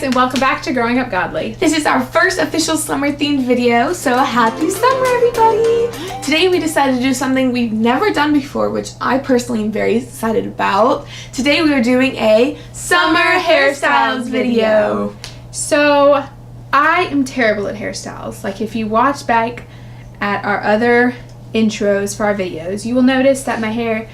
guys, and welcome back to Growing Up Godly. This is our first official summer themed video, so happy summer everybody! Today we decided to do something we've never done before, which I personally am very excited about. Today we are doing a summer hairstyles video. So I am terrible at hairstyles. Like if you watch back at our other intros for our videos, you will notice that my hair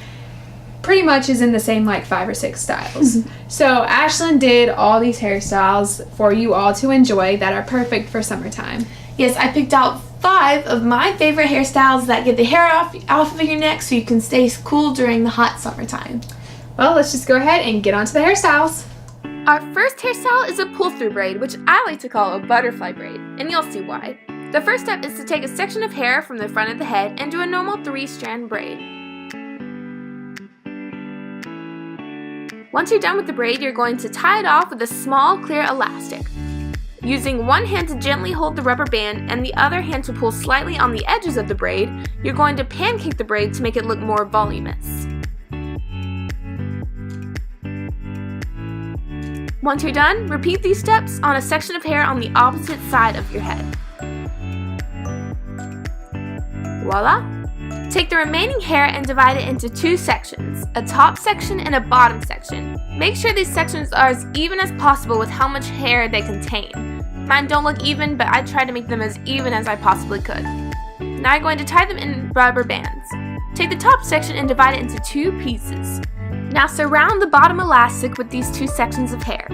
pretty much is in the same like 5 or 6 styles. So Ashlynn did all these hairstyles for you all to enjoy that are perfect for summertime. Yes, I picked out 5 of my favorite hairstyles that get the hair off of your neck so you can stay cool during the hot summertime. Well, let's just go ahead and get on to the hairstyles. Our first hairstyle is a pull-through braid, which I like to call a butterfly braid, and you'll see why. The first step is to take a section of hair from the front of the head and do a normal 3-strand braid. Once you're done with the braid, you're going to tie it off with a small clear elastic. Using one hand to gently hold the rubber band and the other hand to pull slightly on the edges of the braid, you're going to pancake the braid to make it look more voluminous. Once you're done, repeat these steps on a section of hair on the opposite side of your head. Voila! Take the remaining hair and divide it into 2 sections, a top section and a bottom section. Make sure these sections are as even as possible with how much hair they contain. Mine don't look even, but I tried to make them as even as I possibly could. Now I'm going to tie them in rubber bands. Take the top section and divide it into 2 pieces. Now surround the bottom elastic with these 2 sections of hair.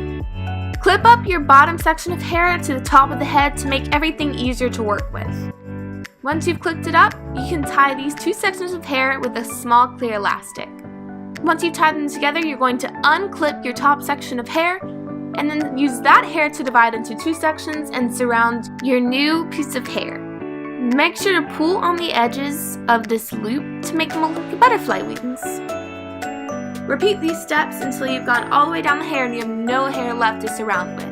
Clip up your bottom section of hair to the top of the head to make everything easier to work with. Once you've clipped it up, you can tie these 2 sections of hair with a small clear elastic. Once you've tied them together, you're going to unclip your top section of hair and then use that hair to divide into 2 sections and surround your new piece of hair. Make sure to pull on the edges of this loop to make them look like butterfly wings. Repeat these steps until you've gone all the way down the hair and you have no hair left to surround with.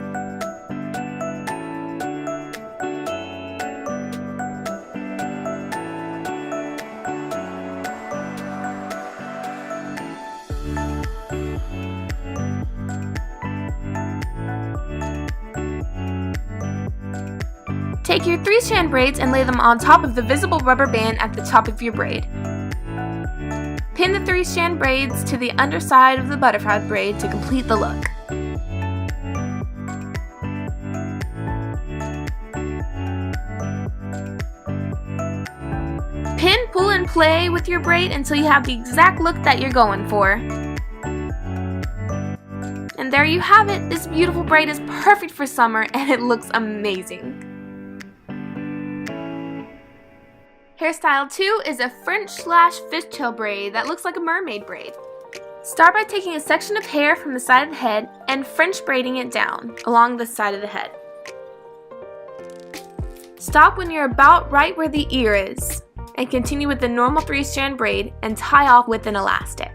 Take your 3-strand braids and lay them on top of the visible rubber band at the top of your braid. Pin the 3-strand braids to the underside of the butterfly braid to complete the look. Pin, pull, and play with your braid until you have the exact look that you're going for. And there you have it. This beautiful braid is perfect for summer and it looks amazing. Hairstyle 2 is a French/fishtail braid that looks like a mermaid braid. Start by taking a section of hair from the side of the head and French braiding it down along the side of the head. Stop when you're about right where the ear is and continue with the normal 3-strand braid and tie off with an elastic.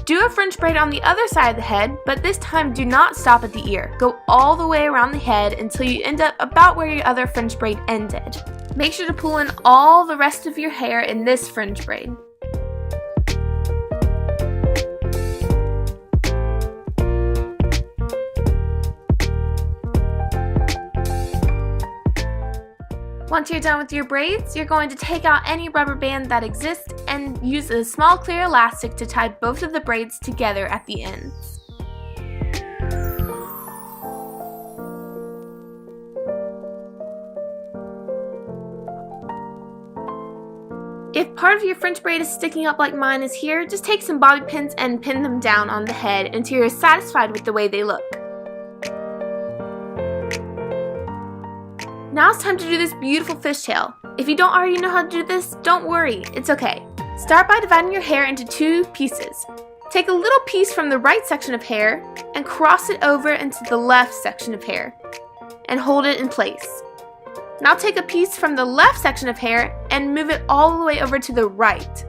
Do a French braid on the other side of the head, but this time do not stop at the ear. Go all the way around the head until you end up about where your other French braid ended. Make sure to pull in all the rest of your hair in this French braid. Once you're done with your braids, you're going to take out any rubber band that exists and use a small clear elastic to tie both of the braids together at the ends. If part of your French braid is sticking up like mine is here, just take some bobby pins and pin them down on the head until you're satisfied with the way they look. Now it's time to do this beautiful fishtail. If you don't already know how to do this, don't worry, it's okay. Start by dividing your hair into 2 pieces. Take a little piece from the right section of hair and cross it over into the left section of hair and hold it in place. Now take a piece from the left section of hair and move it all the way over to the right.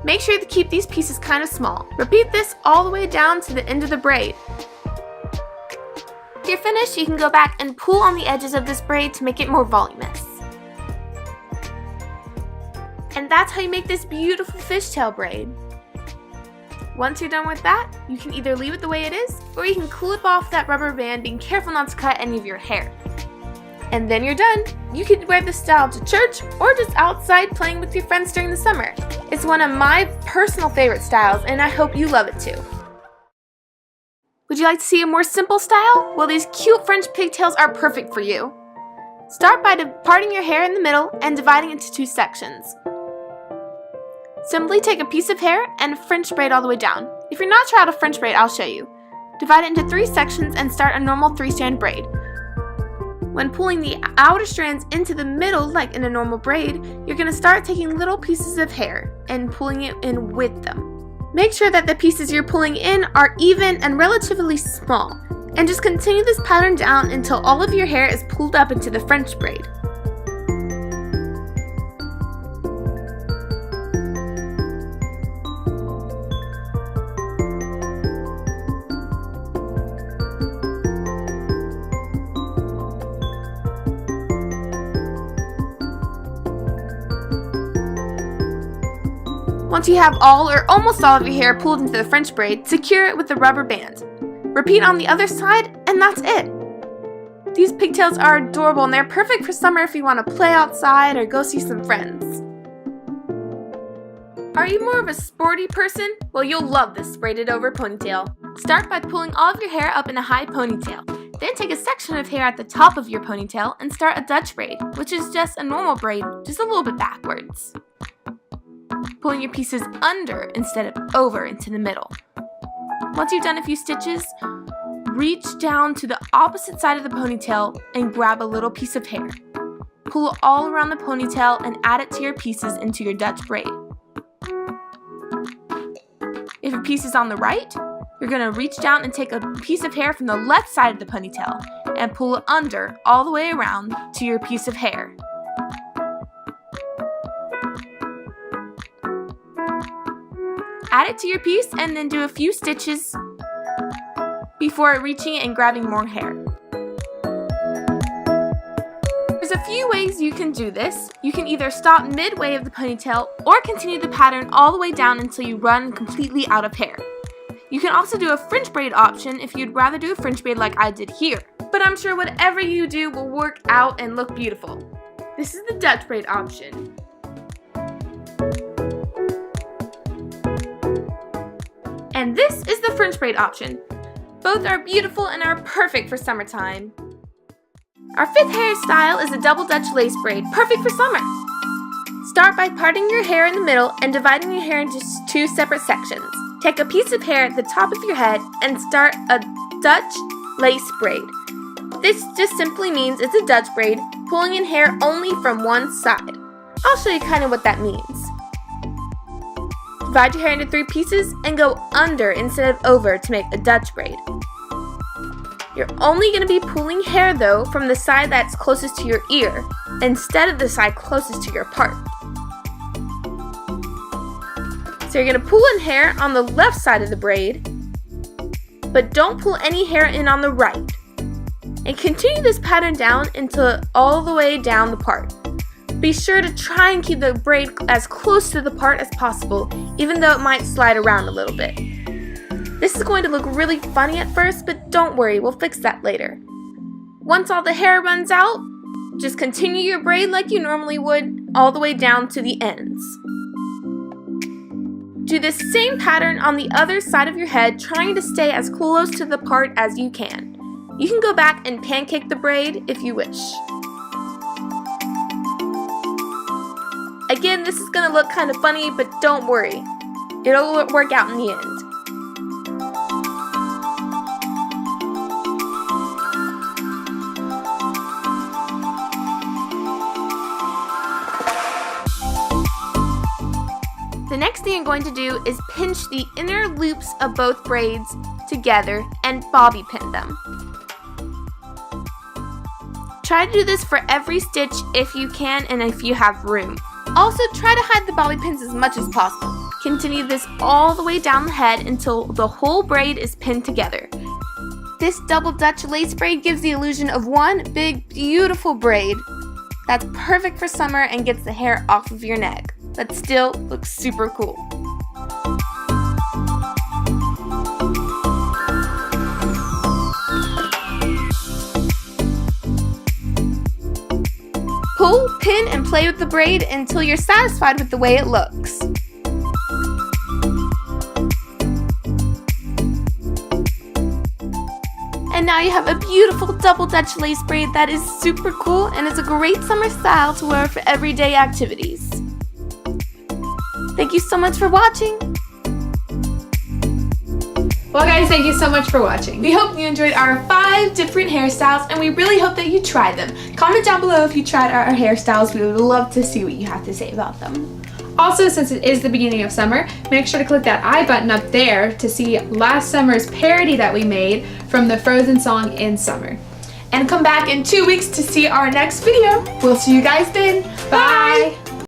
Make sure to keep these pieces kind of small. Repeat this all the way down to the end of the braid. If you're finished, you can go back and pull on the edges of this braid to make it more voluminous. And that's how you make this beautiful fishtail braid. Once you're done with that, you can either leave it the way it is, or you can clip off that rubber band, being careful not to cut any of your hair. And then you're done. You can wear this style to church or just outside playing with your friends during the summer. It's one of my personal favorite styles, and I hope you love it too. Would you like to see a more simple style? Well, these cute French pigtails are perfect for you. Start by parting your hair in the middle and dividing it into 2 sections. Simply take a piece of hair and French braid all the way down. If you're not sure how to French braid, I'll show you. Divide it into 3 sections and start a normal 3-strand braid. When pulling the outer strands into the middle, like in a normal braid, you're going to start taking little pieces of hair and pulling it in with them. Make sure that the pieces you're pulling in are even and relatively small, and just continue this pattern down until all of your hair is pulled up into the French braid. Once you have all or almost all of your hair pulled into the French braid, secure it with a rubber band. Repeat on the other side, and that's it. These pigtails are adorable, and they're perfect for summer if you want to play outside or go see some friends. Are you more of a sporty person? Well, you'll love this braided-over ponytail. Start by pulling all of your hair up in a high ponytail. Then take a section of hair at the top of your ponytail and start a Dutch braid, which is just a normal braid, just a little bit backwards. Pulling your pieces under instead of over into the middle. Once you've done a few stitches, reach down to the opposite side of the ponytail and grab a little piece of hair. Pull it all around the ponytail and add it to your pieces into your Dutch braid. If your piece is on the right, you're going to reach down and take a piece of hair from the left side of the ponytail and pull it under all the way around to your piece of hair. Add it to your piece and then do a few stitches before reaching and grabbing more hair. There's a few ways you can do this. You can either stop midway of the ponytail or continue the pattern all the way down until you run completely out of hair. You can also do a French braid option if you'd rather do a French braid like I did here. But I'm sure whatever you do will work out and look beautiful. This is the Dutch braid option. And this is the French braid option. Both are beautiful and are perfect for summertime. Our 5th hairstyle is a double Dutch lace braid, perfect for summer. Start by parting your hair in the middle and dividing your hair into 2 separate sections. Take a piece of hair at the top of your head and start a Dutch lace braid. This just simply means it's a Dutch braid, pulling in hair only from one side. I'll show you kind of what that means. Divide your hair into 3 pieces and go under instead of over to make a Dutch braid. You're only going to be pulling hair though from the side that's closest to your ear instead of the side closest to your part. So you're going to pull in hair on the left side of the braid, but don't pull any hair in on the right. And continue this pattern down until all the way down the part. Be sure to try and keep the braid as close to the part as possible, even though it might slide around a little bit. This is going to look really funny at first, but don't worry, we'll fix that later. Once all the hair runs out, just continue your braid like you normally would, all the way down to the ends. Do the same pattern on the other side of your head, trying to stay as close to the part as you can. You can go back and pancake the braid if you wish. Again, this is going to look kind of funny, but don't worry. It'll work out in the end. The next thing you're going to do is pinch the inner loops of both braids together and bobby pin them. Try to do this for every stitch if you can and if you have room. Also, try to hide the bobby pins as much as possible. Continue this all the way down the head until the whole braid is pinned together. This double Dutch lace braid gives the illusion of one big, beautiful braid that's perfect for summer and gets the hair off of your neck. but still looks super cool. Pull, pin, and play with the braid until you're satisfied with the way it looks. And now you have a beautiful double Dutch lace braid that is super cool and is a great summer style to wear for everyday activities. Thank you so much for watching. Well guys, thank you so much for watching. We hope you enjoyed our 5 different hairstyles, and we really hope that you try them. Comment down below if you tried our hairstyles. We would love to see what you have to say about them. Also, since it is the beginning of summer, make sure to click that I button up there to see last summer's parody that we made from the Frozen song In Summer. And come back in 2 weeks to see our next video. We'll see you guys then. Bye!